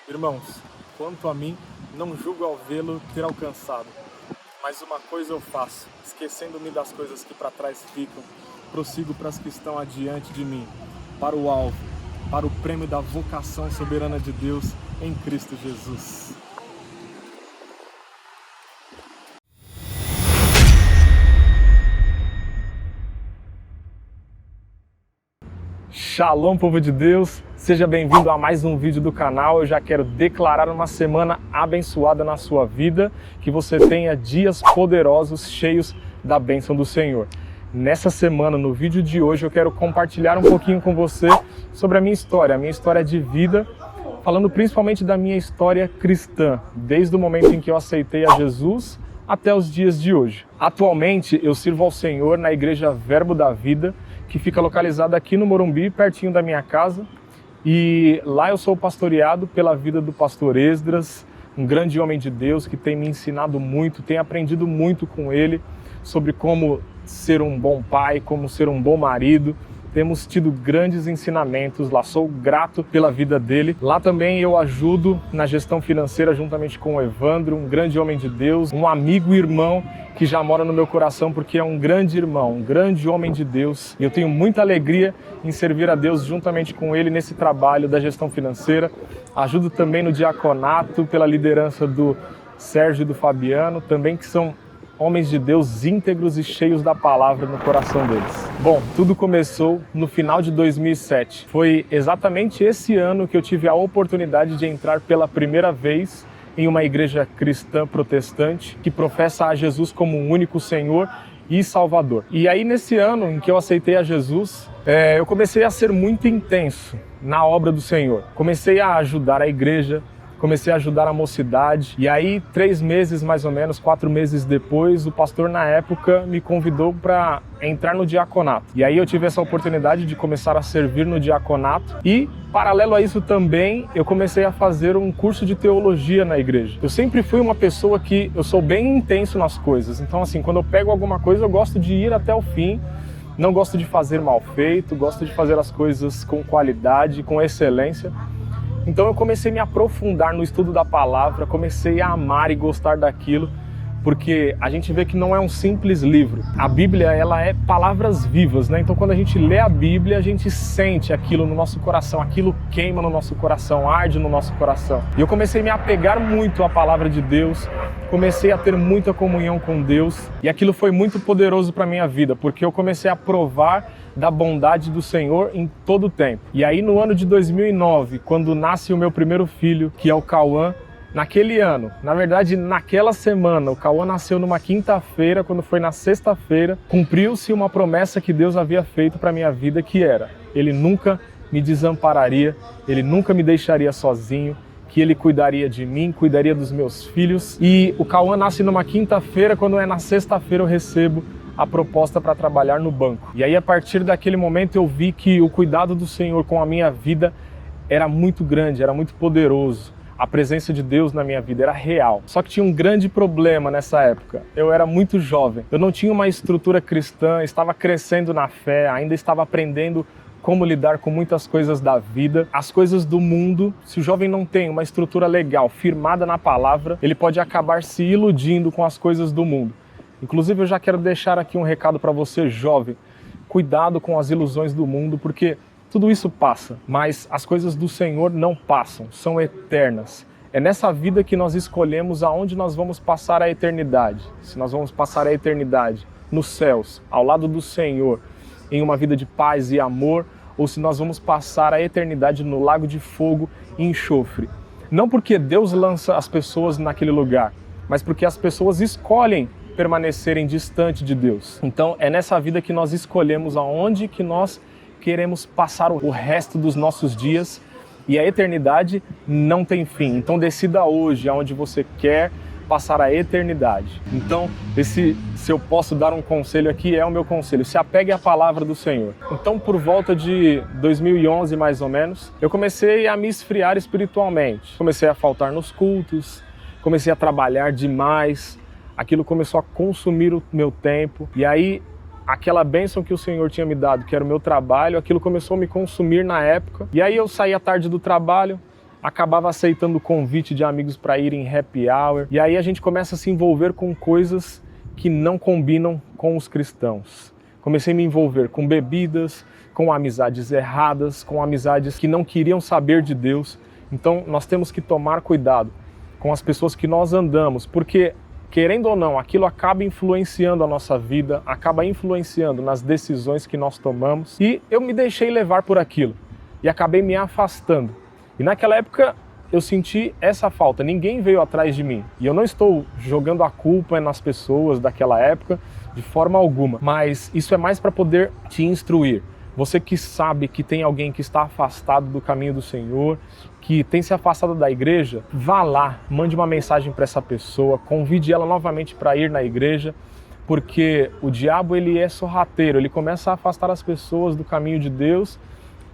Irmãos, quanto a mim, não julgo ao vê-lo ter alcançado. Mas uma coisa eu faço, esquecendo-me das coisas que para trás ficam, prossigo para as que estão adiante de mim, para o alvo, para o prêmio da vocação soberana de Deus em Cristo Jesus. Shalom, povo de Deus! Seja bem-vindo a mais um vídeo do canal. Eu já quero declarar uma semana abençoada na sua vida, que você tenha dias poderosos, cheios da bênção do Senhor. Nessa semana, no vídeo de hoje, eu quero compartilhar um pouquinho com você sobre a minha história de vida, falando principalmente da minha história cristã, desde o momento em que eu aceitei a Jesus até os dias de hoje. Atualmente, eu sirvo ao Senhor na Igreja Verbo da Vida, que fica localizada aqui no Morumbi, pertinho da minha casa. E lá eu sou pastoreado pela vida do pastor Esdras, um grande homem de Deus que tem me ensinado muito, tenho aprendido muito com ele sobre como ser um bom pai, como ser um bom marido. Temos tido grandes ensinamentos lá, sou grato pela vida dele. Lá também eu ajudo na gestão financeira juntamente com o Evandro, um grande homem de Deus, um amigo e irmão que já mora no meu coração porque é um grande irmão, um grande homem de Deus. E eu tenho muita alegria em servir a Deus juntamente com ele nesse trabalho da gestão financeira. Ajudo também no diaconato pela liderança do Sérgio e do Fabiano, também que são homens de Deus íntegros e cheios da palavra no coração deles. Bom, tudo começou no final de 2007. Foi exatamente esse ano que eu tive a oportunidade de entrar pela primeira vez em uma igreja cristã protestante que professa a Jesus como o único Senhor e Salvador. E aí nesse ano em que eu aceitei a Jesus, eu comecei a ser muito intenso na obra do Senhor. Comecei a ajudar a igreja, comecei a ajudar a mocidade, e aí 3 meses mais ou menos, 4 meses depois, o pastor na época me convidou para entrar no diaconato. E aí eu tive essa oportunidade de começar a servir no diaconato e, paralelo a isso também, eu comecei a fazer um curso de teologia na igreja. Eu sempre fui uma pessoa que eu sou bem intenso nas coisas, então assim, quando eu pego alguma coisa eu gosto de ir até o fim, não gosto de fazer mal feito, gosto de fazer as coisas com qualidade, com excelência. Então eu comecei a me aprofundar no estudo da palavra, comecei a amar e gostar daquilo, porque a gente vê que não é um simples livro. A Bíblia, ela é palavras vivas, né? Então quando a gente lê a Bíblia, a gente sente aquilo no nosso coração, aquilo queima no nosso coração, arde no nosso coração. E eu comecei a me apegar muito à palavra de Deus, comecei a ter muita comunhão com Deus, e aquilo foi muito poderoso para a minha vida, porque eu comecei a provar da bondade do Senhor em todo o tempo. E aí no ano de 2009, quando nasce o meu primeiro filho, que é o Cauã, naquele ano, na verdade naquela semana, o Cauã nasceu numa quinta-feira, quando foi na sexta-feira, cumpriu-se uma promessa que Deus havia feito para minha vida, que era: Ele nunca me desampararia, Ele nunca me deixaria sozinho, que Ele cuidaria de mim, cuidaria dos meus filhos. E o Cauã nasce numa quinta-feira, quando é na sexta-feira eu recebo a proposta para trabalhar no banco. E aí a partir daquele momento eu vi que o cuidado do Senhor com a minha vida era muito grande, era muito poderoso. A presença de Deus na minha vida era real. Só que tinha um grande problema nessa época. Eu era muito jovem, eu não tinha uma estrutura cristã, estava crescendo na fé, ainda estava aprendendo como lidar com muitas coisas da vida. As coisas do mundo, se o jovem não tem uma estrutura legal, firmada na palavra, ele pode acabar se iludindo com as coisas do mundo. Inclusive eu já quero deixar aqui um recado para você, jovem. Cuidado com as ilusões do mundo, porque tudo isso passa, mas as coisas do Senhor não passam, são eternas. É nessa vida que nós escolhemos aonde nós vamos passar a eternidade. Se nós vamos passar a eternidade nos céus, ao lado do Senhor, em uma vida de paz e amor, ou se nós vamos passar a eternidade no lago de fogo e enxofre. Não porque Deus lança as pessoas naquele lugar, mas porque as pessoas escolhem permanecerem distante de Deus. Então é nessa vida que nós escolhemos aonde que nós queremos passar o resto dos nossos dias, e a eternidade não tem fim. Então decida hoje aonde você quer passar a eternidade. Então, se eu posso dar um conselho aqui, é o meu conselho: se apegue à palavra do Senhor. Então, por volta de 2011 mais ou menos, eu comecei a me esfriar espiritualmente. Comecei a faltar nos cultos, comecei a trabalhar demais, aquilo começou a consumir o meu tempo, e aí aquela bênção que o Senhor tinha me dado, que era o meu trabalho, aquilo começou a me consumir na época. E aí eu saía tarde do trabalho, acabava aceitando o convite de amigos para ir em happy hour, e aí a gente começa a se envolver com coisas que não combinam com os cristãos. Comecei a me envolver com bebidas, com amizades erradas, com amizades que não queriam saber de Deus. Então nós temos que tomar cuidado com as pessoas que nós andamos, porque, querendo ou não, aquilo acaba influenciando a nossa vida, acaba influenciando nas decisões que nós tomamos, e eu me deixei levar por aquilo e acabei me afastando. E naquela época eu senti essa falta, ninguém veio atrás de mim. E eu não estou jogando a culpa nas pessoas daquela época de forma alguma, mas isso é mais para poder te instruir. Você que sabe que tem alguém que está afastado do caminho do Senhor, que tem se afastado da igreja, vá lá, mande uma mensagem para essa pessoa, convide ela novamente para ir na igreja, porque o diabo ele é sorrateiro, ele começa a afastar as pessoas do caminho de Deus.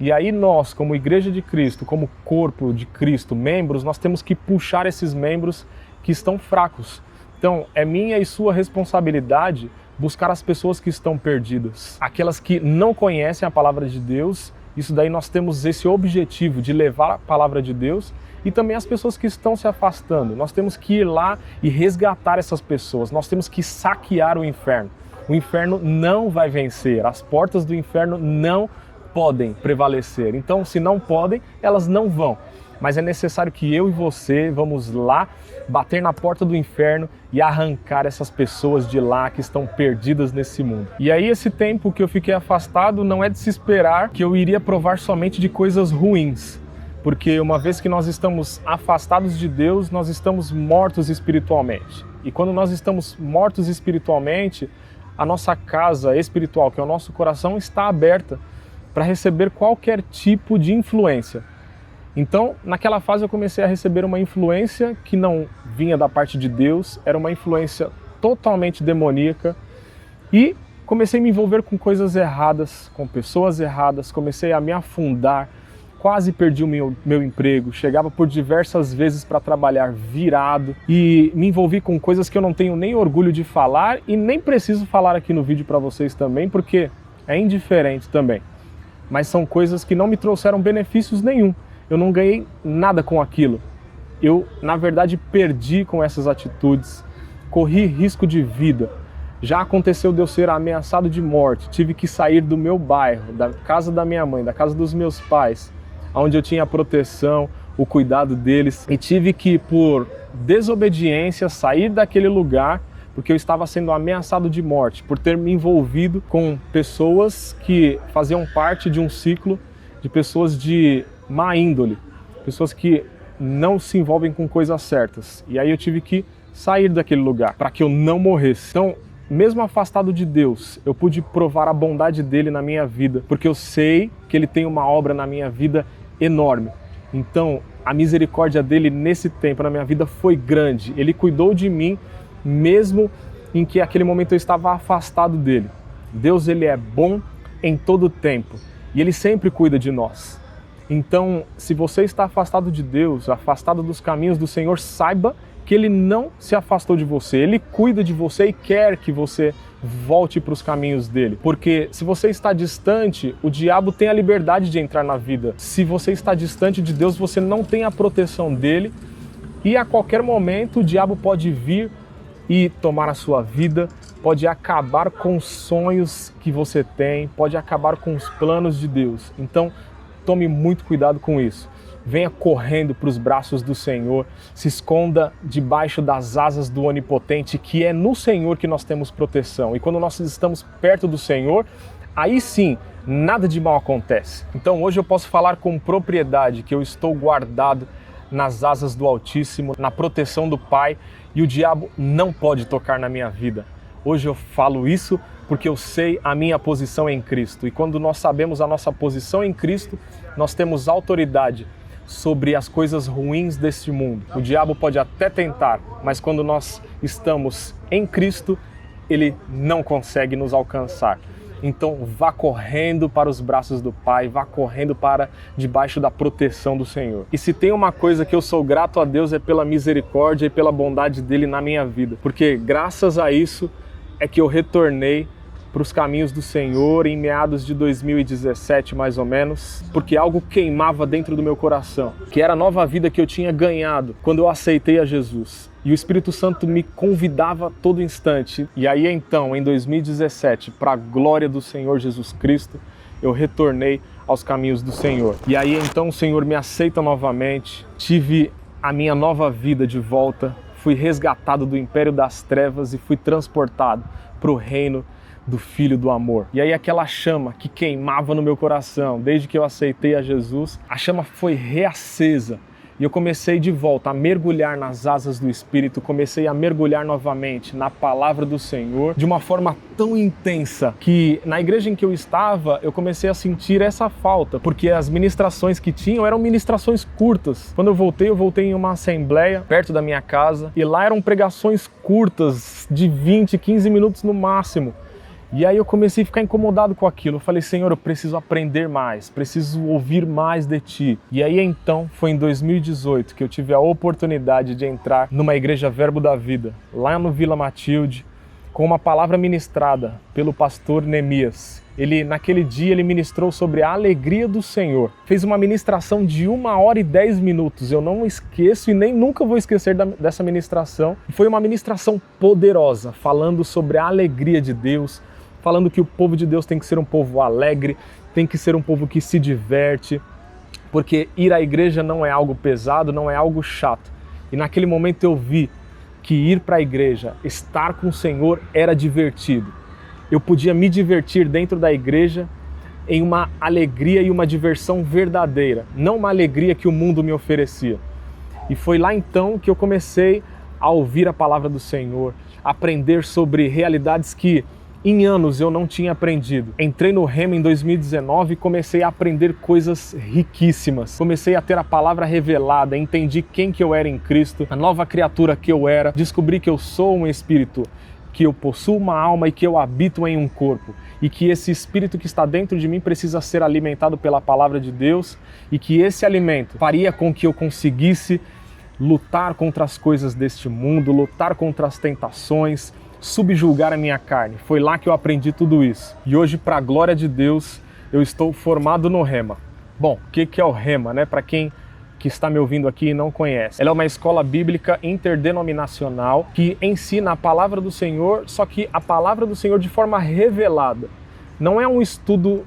E aí nós, como Igreja de Cristo, como corpo de Cristo, membros, nós temos que puxar esses membros que estão fracos. Então, é minha e sua responsabilidade buscar as pessoas que estão perdidas, aquelas que não conhecem a palavra de Deus. Isso daí nós temos esse objetivo de levar a palavra de Deus, e também as pessoas que estão se afastando. Nós temos que ir lá e resgatar essas pessoas, nós temos que saquear o inferno. O inferno não vai vencer, as portas do inferno não podem prevalecer. Então, se não podem, elas não vão. Mas é necessário que eu e você vamos lá, bater na porta do inferno e arrancar essas pessoas de lá que estão perdidas nesse mundo. E aí esse tempo que eu fiquei afastado não é de se esperar que eu iria provar somente de coisas ruins. Porque uma vez que nós estamos afastados de Deus, nós estamos mortos espiritualmente. E quando nós estamos mortos espiritualmente, a nossa casa espiritual, que é o nosso coração, está aberta para receber qualquer tipo de influência. Então, naquela fase eu comecei a receber uma influência que não vinha da parte de Deus, era uma influência totalmente demoníaca, e comecei a me envolver com coisas erradas, com pessoas erradas, comecei a me afundar, quase perdi o meu emprego, chegava por diversas vezes para trabalhar virado, e me envolvi com coisas que eu não tenho nem orgulho de falar e nem preciso falar aqui no vídeo para vocês também, porque é indiferente também. Mas são coisas que não me trouxeram benefícios nenhum. Eu não ganhei nada com aquilo. Eu, na verdade, perdi com essas atitudes, corri risco de vida. Já aconteceu de eu ser ameaçado de morte, tive que sair do meu bairro, da casa da minha mãe, da casa dos meus pais, onde eu tinha a proteção, o cuidado deles, e tive que, por desobediência, sair daquele lugar, porque eu estava sendo ameaçado de morte, por ter me envolvido com pessoas que faziam parte de um ciclo de pessoas de má índole, pessoas que não se envolvem com coisas certas. E aí eu tive que sair daquele lugar para que eu não morresse. Então, mesmo afastado de Deus, eu pude provar a bondade dele na minha vida, porque eu sei que ele tem uma obra na minha vida enorme. Então, a misericórdia dele nesse tempo na minha vida foi grande. Ele cuidou de mim mesmo em que aquele momento eu estava afastado dele. Deus, ele é bom em todo tempo e ele sempre cuida de nós. Então, se você está afastado de Deus, afastado dos caminhos do Senhor, saiba que ele não se afastou de você, ele cuida de você e quer que você volte para os caminhos dele. Porque se você está distante, o diabo tem a liberdade de entrar na vida. Se você está distante de Deus, você não tem a proteção dele, e a qualquer momento o diabo pode vir e tomar a sua vida, pode acabar com os sonhos que você tem, pode acabar com os planos de Deus. Então, tome muito cuidado com isso. Venha correndo para os braços do Senhor, se esconda debaixo das asas do Onipotente, que é no Senhor que nós temos proteção. E quando nós estamos perto do Senhor, aí sim, nada de mal acontece. Então hoje eu posso falar com propriedade que eu estou guardado nas asas do Altíssimo, na proteção do Pai, e o diabo não pode tocar na minha vida. Hoje eu falo isso porque eu sei a minha posição em Cristo. E quando nós sabemos a nossa posição em Cristo, nós temos autoridade sobre as coisas ruins deste mundo. O diabo pode até tentar, mas quando nós estamos em Cristo, ele não consegue nos alcançar. Então vá correndo para os braços do Pai, vá correndo para debaixo da proteção do Senhor. E se tem uma coisa que eu sou grato a Deus é pela misericórdia e pela bondade dele na minha vida, porque graças a isso é que eu retornei para os caminhos do Senhor em meados de 2017, mais ou menos, porque algo queimava dentro do meu coração, que era a nova vida que eu tinha ganhado quando eu aceitei a Jesus. E o Espírito Santo me convidava a todo instante. E aí então, em 2017, para a glória do Senhor Jesus Cristo, eu retornei aos caminhos do Senhor. E aí então o Senhor me aceita novamente, tive a minha nova vida de volta, fui resgatado do império das trevas e fui transportado para o reino do Filho do Amor. E aí aquela chama que queimava no meu coração, desde que eu aceitei a Jesus, a chama foi reacesa. E eu comecei de volta a mergulhar nas asas do Espírito, comecei a mergulhar novamente na palavra do Senhor de uma forma tão intensa que na igreja em que eu estava, eu comecei a sentir essa falta, porque as ministrações que tinham eram ministrações curtas. Quando eu voltei em uma assembleia perto da minha casa e lá eram pregações curtas, de 20, 15 minutos no máximo. E aí eu comecei a ficar incomodado com aquilo. Eu falei, Senhor, eu preciso aprender mais, preciso ouvir mais de Ti. E aí então foi em 2018 que eu tive a oportunidade de entrar numa igreja Verbo da Vida, lá no Vila Matilde, com uma palavra ministrada pelo pastor Neemias. Naquele dia ele ministrou sobre a alegria do Senhor. Fez uma ministração de 1h10. Eu não esqueço e nem nunca vou esquecer dessa ministração. Foi uma ministração poderosa, falando sobre a alegria de Deus, falando que o povo de Deus tem que ser um povo alegre, tem que ser um povo que se diverte, porque ir à igreja não é algo pesado, não é algo chato. E naquele momento eu vi que ir para a igreja, estar com o Senhor era divertido. Eu podia me divertir dentro da igreja em uma alegria e uma diversão verdadeira, não uma alegria que o mundo me oferecia. E foi lá então que eu comecei a ouvir a palavra do Senhor, aprender sobre realidades que em anos eu não tinha aprendido. Entrei no Rema em 2019 e comecei a aprender coisas riquíssimas. Comecei a ter a palavra revelada, entendi quem que eu era em Cristo, a nova criatura que eu era, descobri que eu sou um espírito, que eu possuo uma alma e que eu habito em um corpo. E que esse espírito que está dentro de mim precisa ser alimentado pela palavra de Deus e que esse alimento faria com que eu conseguisse lutar contra as coisas deste mundo, lutar contra as tentações, subjugar a minha carne. Foi lá que eu aprendi tudo isso. E hoje, para a glória de Deus, eu estou formado no Rema. Bom, o que é o Rema, né? Para quem que está me ouvindo aqui e não conhece. Ela é uma escola bíblica interdenominacional que ensina a palavra do Senhor, só que a palavra do Senhor de forma revelada. Não é um estudo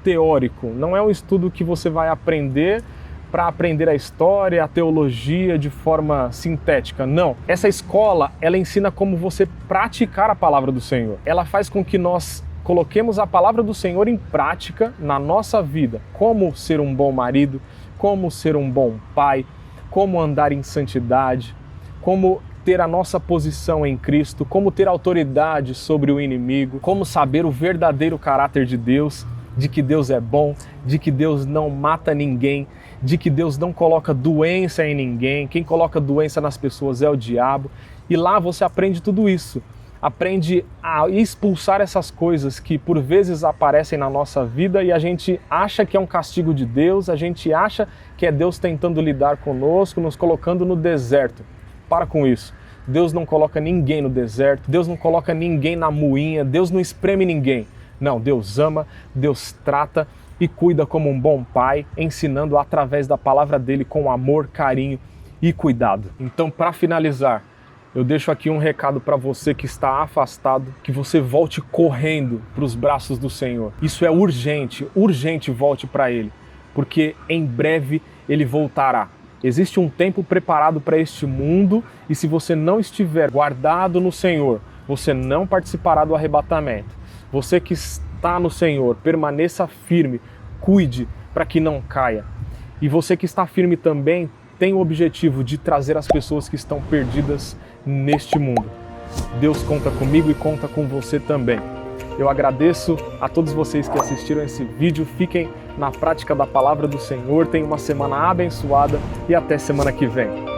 teórico, não é um estudo que você vai aprender para aprender a história, a teologia de forma sintética. Não. Essa escola, ela ensina como você praticar a palavra do Senhor. Ela faz com que nós coloquemos a palavra do Senhor em prática na nossa vida. Como ser um bom marido, como ser um bom pai, como andar em santidade, como ter a nossa posição em Cristo, como ter autoridade sobre o inimigo, como saber o verdadeiro caráter de Deus, de que Deus é bom, de que Deus não mata ninguém, de que Deus não coloca doença em ninguém, quem coloca doença nas pessoas é o diabo. E lá você aprende tudo isso, aprende a expulsar essas coisas que por vezes aparecem na nossa vida e a gente acha que é um castigo de Deus, a gente acha que é Deus tentando lidar conosco, nos colocando no deserto. Para com isso. Deus não coloca ninguém no deserto, Deus não coloca ninguém na moinha, Deus não espreme ninguém. Não, Deus ama, Deus trata e cuida como um bom pai, ensinando através da palavra dele com amor, carinho e cuidado. Então, para finalizar, eu deixo aqui um recado para você que está afastado, que você volte correndo para os braços do Senhor. Isso é urgente, urgente volte para Ele, porque em breve Ele voltará. Existe um tempo preparado para este mundo e se você não estiver guardado no Senhor, você não participará do arrebatamento. Você que está no Senhor, permaneça firme, cuide para que não caia. E você que está firme também tem o objetivo de trazer as pessoas que estão perdidas neste mundo. Deus conta comigo e conta com você também. Eu agradeço a todos vocês que assistiram esse vídeo. Fiquem na prática da palavra do Senhor. Tenham uma semana abençoada e até semana que vem.